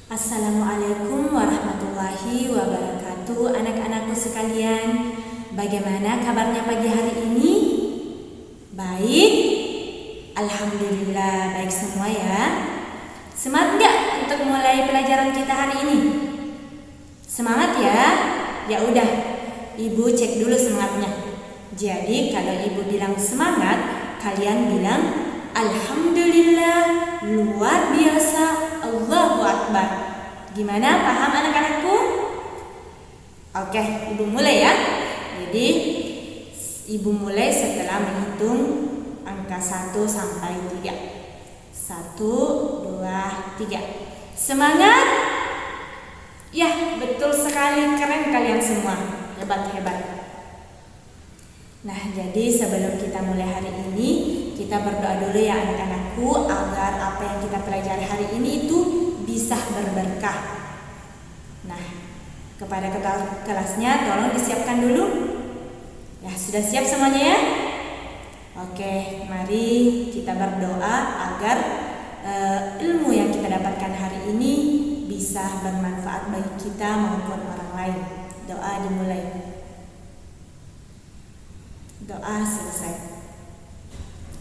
Assalamualaikum warahmatullahi wabarakatuh. Anak-anakku sekalian, bagaimana kabarnya pagi hari ini? Baik? Alhamdulillah, baik semua ya. Semangat gak untuk mulai pelajaran kita hari ini? Semangat ya? Ya udah, Ibu cek dulu semangatnya. Jadi kalau Ibu bilang semangat, kalian bilang Alhamdulillah, luar biasa, Allahu Akbar. Gimana, paham anak-anakku? Oke, Ibu mulai ya. Jadi Ibu mulai setelah menghitung angka 1 sampai 3. 1, 2, 3. Semangat. Ya, betul sekali, keren kalian semua. Hebat-hebat. Nah, jadi sebelum kita mulai hari ini, kita berdoa dulu ya anak-anakku, agar apa yang kita pelajari hari ini itu bisa berberkah. Nah, kepada kelasnya tolong disiapkan dulu. Ya, sudah siap semuanya ya? Oke, mari kita berdoa agar ilmu yang kita dapatkan hari ini bisa bermanfaat bagi kita maupun orang lain. Doa dimulai. Doa selesai.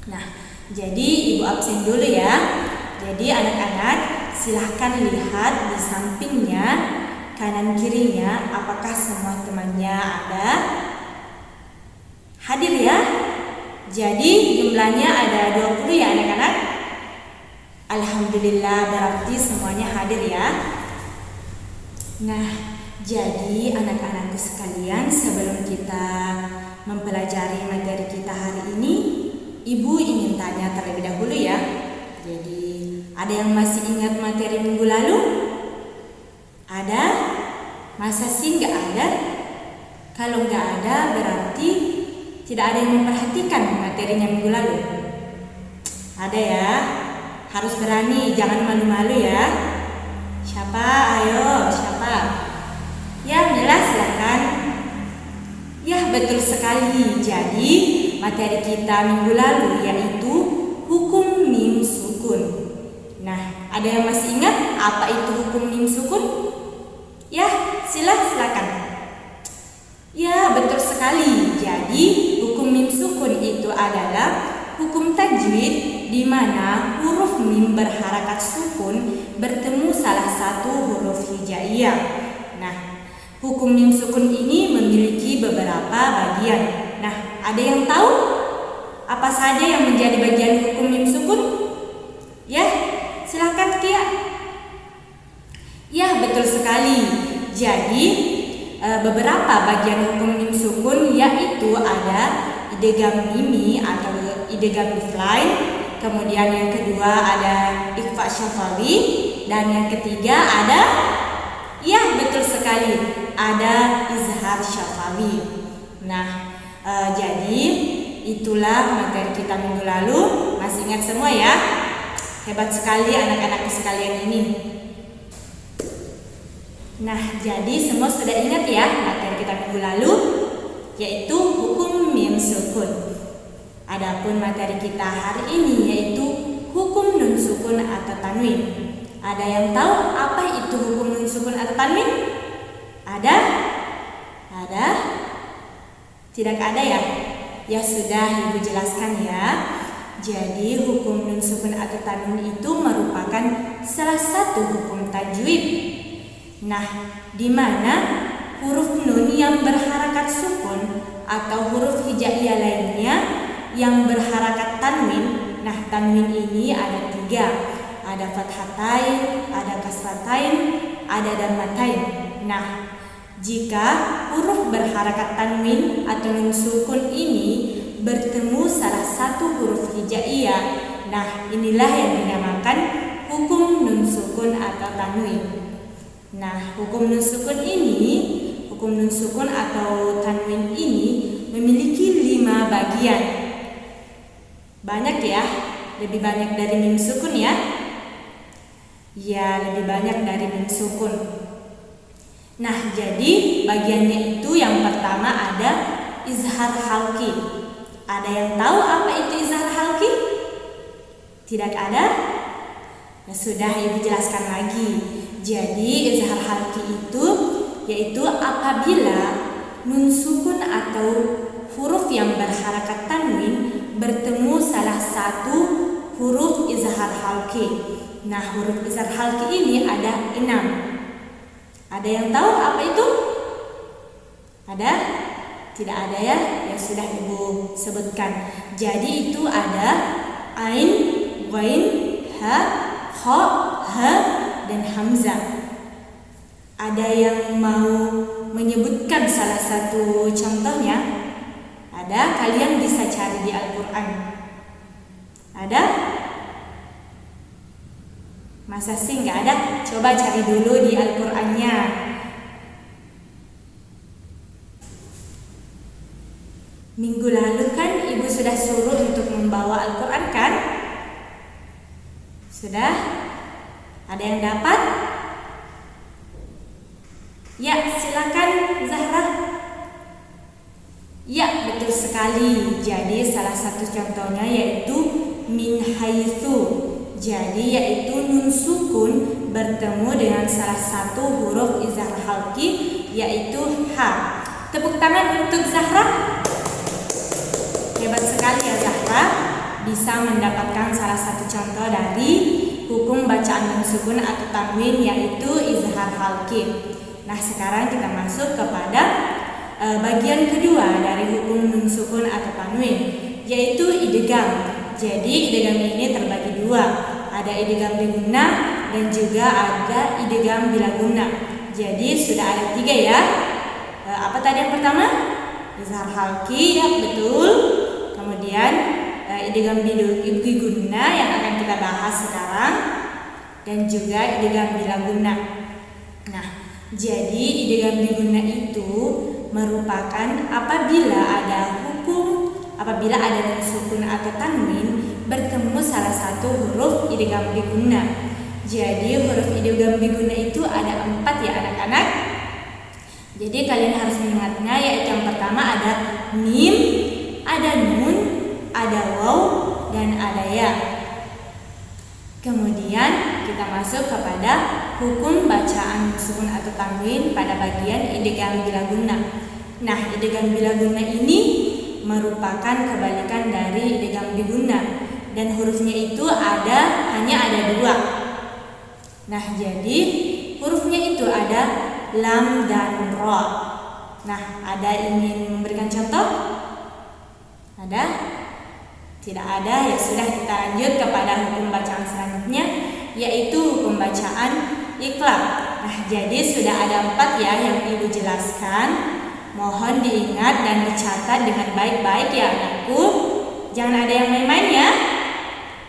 Nah, jadi Ibu absen dulu ya. Jadi anak-anak silahkan lihat di sampingnya, kanan kirinya, apakah semua temannya ada? Hadir ya. Jadi jumlahnya ada 20 ya anak-anak. Alhamdulillah, berarti semuanya hadir ya. Nah, jadi anak-anakku sekalian, sebelum kita mempelajari materi kita hari ini, Ibu ingin tanya terlebih dahulu ya. Jadi, ada yang masih ingat materi minggu lalu? Ada? Masa sih nggak ada? Kalau nggak ada, berarti tidak ada yang memperhatikan materinya minggu lalu. Ada ya? Harus berani, jangan malu-malu ya. Siapa? Ayo, siapa? Ya, Mila silakan. Ya, betul sekali. Jadi materi kita minggu lalu yaitu hukum mim sukun. Nah, ada yang masih ingat apa itu hukum mim sukun? Ya, silakan. Ya, betul sekali. Jadi hukum mim sukun itu adalah hukum tajwid di mana huruf mim berharakat sukun bertemu salah satu huruf hijaiyah. Nah, hukum mim sukun ini memiliki beberapa bagian. Nah, ada yang tahu apa saja yang menjadi bagian hukum mim sukun? Ya, silakan Kia. Ya, betul sekali. Jadi, beberapa bagian hukum mim sukun yaitu ada idgham mimi atau idgham muflain, kemudian yang kedua ada ikhfa syafawi, dan yang ketiga ada, ya betul sekali, ada izhar syafawi. Nah, jadi itulah materi kita minggu lalu. Masih ingat semua ya? Hebat sekali anak-anakku sekalian ini. Nah, jadi semua sudah ingat ya materi kita minggu lalu, yaitu hukum mim sukun. Adapun materi kita hari ini yaitu hukum nun sukun atau tanwin. Ada yang tahu apa itu hukum nun sukun atau tanwin? Ada? Ada? Tidak ada ya? Ya sudah, Ibu jelaskan ya. Jadi hukum nun sukun atau tanwin itu merupakan salah satu hukum tajwid. Nah, di mana huruf nun yang berharakat sukun atau huruf hijaiyah lainnya yang berharakat tanwin. Nah, tanwin ini ada 3. Ada fathatain, ada kasratain, ada dhammatain. Nah, jika huruf berharakat tanwin atau nun sukun ini bertemu salah satu huruf hijaiyah, nah inilah yang dinamakan hukum nun sukun atau tanwin. Nah, hukum nun sukun atau tanwin ini memiliki 5 bagian. Banyak ya, lebih banyak dari mim sukun ya. Ya, lebih banyak dari mim sukun. Nah, jadi bagiannya itu yang pertama ada izhar halqi. Ada yang tahu apa itu izhar halqi? Tidak ada? Ya sudah, Ibu jelaskan lagi. Jadi izhar halqi itu yaitu apabila nun sukun atau huruf yang berharakat tanwin bertemu salah satu huruf izhar halqi. Nah, huruf izhar halqi ini ada 6. Ada yang tahu apa itu? Ada? Tidak ada ya? Ya sudah, Ibu sebutkan. Jadi itu ada ain, ghain, ha, kha, ha, dan hamzah. Ada yang mau menyebutkan salah satu contohnya? Ada, kalian bisa cari di Al-Quran. Ada? Masa sih nggak ada? Coba cari dulu di Al-Qurannya. Minggu lalu kan Ibu sudah suruh untuk membawa Al-Quran kan? Sudah? Ada yang dapat? Ya, silakan Zahra. Ya, betul sekali. Jadi salah satu contohnya yaitu min haitsu. Jadi yaitu nun sukun bertemu dengan salah satu huruf izhar halqi yaitu ha. Tepuk tangan untuk Zahra. Hebat sekali ya Zahra, bisa mendapatkan salah satu contoh dari hukum bacaan nun sukun atau tanwin yaitu izhar halqi. Nah, sekarang kita masuk kepada bagian kedua dari hukum nun sukun atau tanwin, yaitu idgham. Jadi idgham ini terbagi dua, ada idgham bi gunnah dan juga ada idgham bila gunnah. Jadi sudah ada 3 ya. Apa tadi yang pertama? Izhar halqi, ya betul. Kemudian idgham bi gunnah yang akan kita bahas sekarang, dan juga idgham bila gunnah. Nah, jadi idgham bi gunnah itu merupakan apabila ada nun sukun atau tanwin bertemu salah satu huruf idgham bi gunnah. Jadi huruf idgham bi gunnah itu ada 4 ya anak-anak. Jadi kalian harus mengingatnya, yaitu yang pertama ada mim, ada nun, ada waw, dan ada ya. Kemudian kita masuk kepada hukum bacaan nun sukun atau tanwin pada bagian idgham bila gunnah. Nah, idgham bila gunnah ini merupakan kebalikan dari idgham bi gunnah, dan hurufnya itu hanya ada 2. Nah, jadi hurufnya itu ada lam dan ra. Nah, ada ingin memberikan contoh? Ada? Tidak ada. Ya sudah, kita lanjut kepada hukum bacaan selanjutnya, yaitu hukum bacaan iqlab. Nah, jadi sudah ada 4 ya yang Ibu jelaskan. Mohon diingat dan dicatat dengan baik-baik ya anakku. Jangan ada yang main-main ya.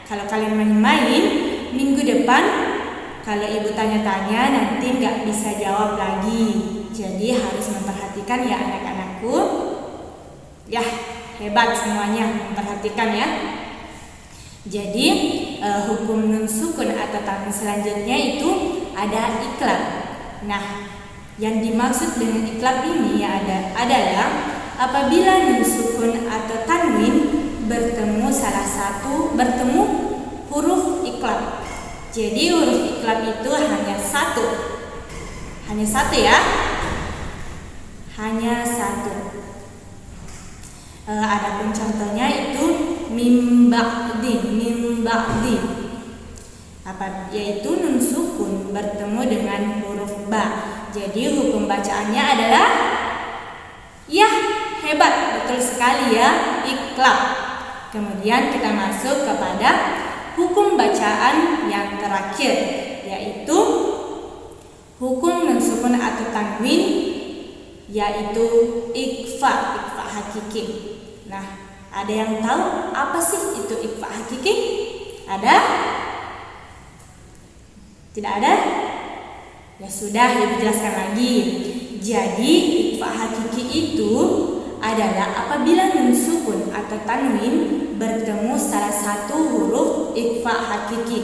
Kalau kalian main-main, minggu depan kalau Ibu tanya-tanya nanti nggak bisa jawab lagi. Jadi harus memperhatikan ya anak-anakku. Ya, hebat semuanya memperhatikan ya. Jadi hukum nun sukun atau tanwin selanjutnya itu ada iqlab. Nah, yang dimaksud dengan iqlab ini adalah apabila nun sukun atau tanwin bertemu huruf iqlab. Jadi huruf iqlab itu hanya satu ya, hanya satu. Adapun contohnya itu mim ba'di, yaitu nun sukun bertemu dengan huruf ba. Jadi hukum bacaannya adalah ya, hebat, betul sekali ya, iqlab. Kemudian kita masuk kepada hukum bacaan yang terakhir, yaitu hukum nun sukun atau tanwin, yaitu ikhfa hakiki. Nah, ada yang tahu apa sih itu ikhfa hakiki? Ada? Tidak ada? Ya sudah, Ibu jelaskan lagi. Jadi ikhfa hakiki itu adalah apabila nun sukun atau tanwin bertemu salah satu huruf ikhfa hakiki.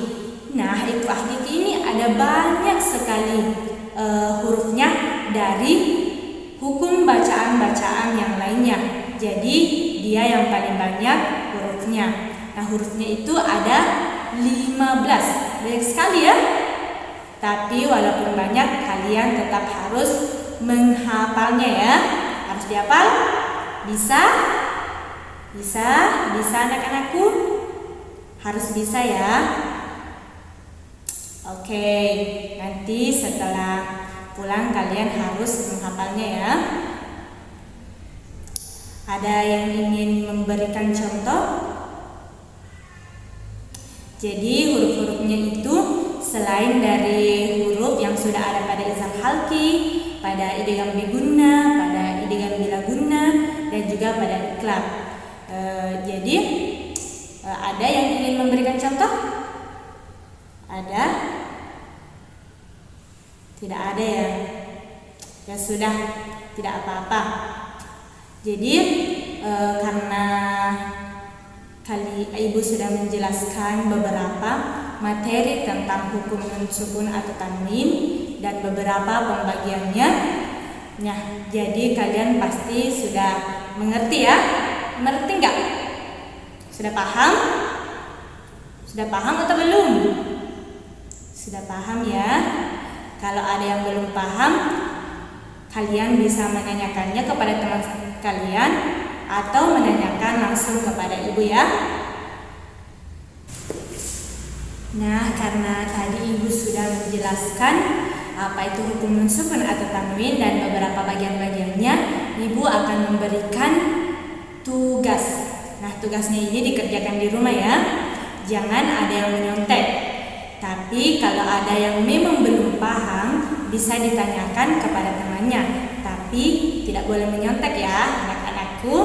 Nah, ikhfa hakiki ini ada banyak sekali hurufnya dari hukum bacaan-bacaan yang lainnya. Jadi dia yang paling banyak hurufnya. Nah, hurufnya itu ada 15. Banyak sekali ya. Tapi walaupun banyak, kalian tetap harus menghafalnya ya. Harus dihafal. Bisa? Bisa? Bisa anak-anakku? Harus bisa ya. Oke, nanti setelah pulang kalian harus menghafalnya ya. Ada yang ingin memberikan contoh? Jadi huruf-hurufnya itu selain dari huruf yang sudah ada pada izhar halqi, pada idgham biguna, pada idgham bilaguna, dan juga pada iqlab. Jadi ada yang ingin memberikan contoh? Ada? Tidak ada ya? Ya sudah, tidak apa-apa. Jadi karena Ibu sudah menjelaskan beberapa materi tentang hukum nun sukun atau tanwin dan beberapa pembagiannya. Nah, jadi kalian pasti sudah mengerti ya? Mengerti nggak? Sudah paham? Sudah paham atau belum? Sudah paham ya? Kalau ada yang belum paham, kalian bisa menanyakannya kepada teman kalian atau menanyakan langsung kepada ibu ya. Nah, karena tadi ibu sudah menjelaskan apa itu hukum nun sukun atau tanwin dan beberapa bagian-bagiannya, ibu akan memberikan tugas. Nah, tugasnya ini dikerjakan di rumah ya. Jangan ada yang menyontek. Tapi kalau ada yang memang belum paham, bisa ditanyakan kepada temannya. Tapi tidak boleh menyontek ya anak-anakku.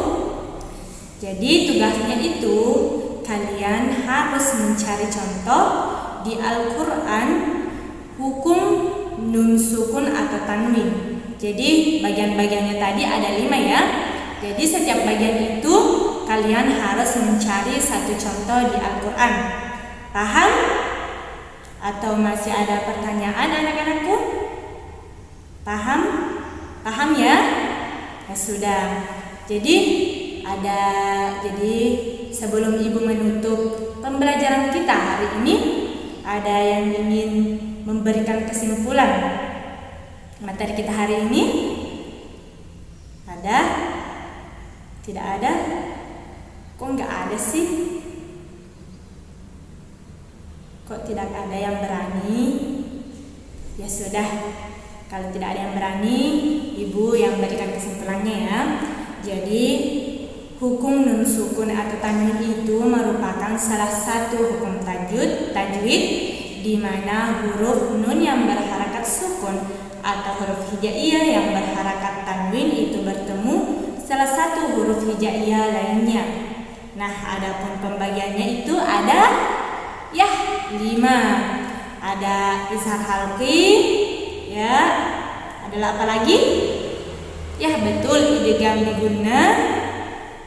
Jadi tugasnya itu kalian harus mencari contoh di Al-Quran hukum nun sukun atau tanwin. Jadi bagian-bagiannya tadi ada 5 ya. Jadi setiap bagian itu kalian harus mencari satu contoh di Al-Quran. Paham? Atau masih ada pertanyaan anak-anakku? Paham? Paham ya? Ya sudah. Jadi sebelum ibu menutup pembelajaran kita hari ini, ada yang ingin memberikan kesimpulan materi kita hari ini? Ada? Tidak ada? Kok nggak ada sih? Kok tidak ada yang berani? Ya sudah, kalau tidak ada yang berani, ibu yang berikan kesimpulannya ya. Jadi hukum nun sukun atau tanwin itu merupakan salah satu hukum tajwid di mana huruf nun yang berharakat sukun atau huruf hijaiyah yang berharakat tanwin itu bertemu salah satu huruf hijaiyah lainnya. Nah, adapun pembagiannya itu ada 5. Ada izhar halqi, ya. Adalah apa lagi? Ya, betul, idgham biguna.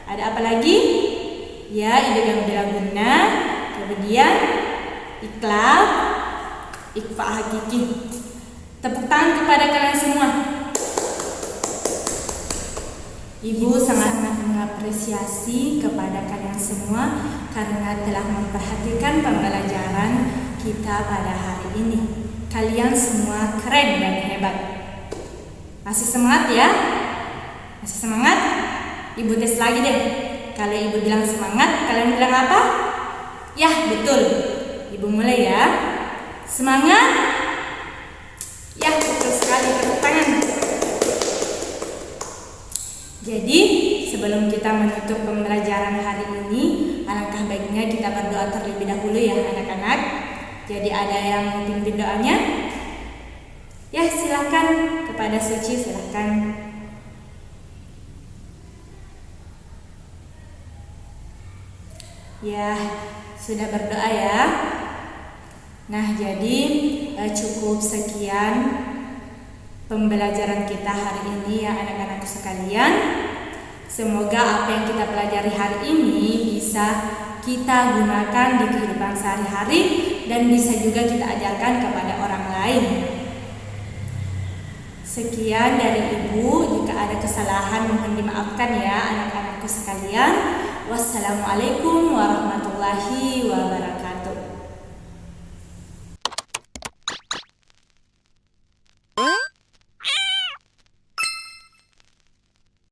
Ada apa lagi? Ya, idgham bilaguna. Kemudian iqlab, ikhfa hakiki. Tepuk tangan kepada kalian semua. Ibu sangat mengapresiasi kepada kalian semua karena telah memperhatikan pembelajaran kita pada hari ini. Kalian semua keren dan hebat. Masih semangat ya? Masih semangat? Ibu tes lagi deh. Kalau ibu bilang semangat, kalian bilang apa? Ya, betul. Ibu mulai ya. Semangat? Ya, betul sekali. Tepuk tangan. Jadi, sebelum kita menutup pembelajaran hari ini, alangkah baiknya kita berdoa terlebih dahulu ya anak-anak. Jadi ada yang mau pimpin doanya? Ya, silakan kepada Suci, silakan. Ya, sudah berdoa ya. Nah, jadi cukup sekian pembelajaran kita hari ini ya anak-anakku sekalian. Semoga apa yang kita pelajari hari ini bisa kita gunakan di kehidupan sehari-hari dan bisa juga kita ajarkan kepada orang lain. Sekian dari Ibu, jika ada kesalahan mohon dimaafkan ya anak-anakku sekalian. Wassalamualaikum warahmatullahi wabarakatuh.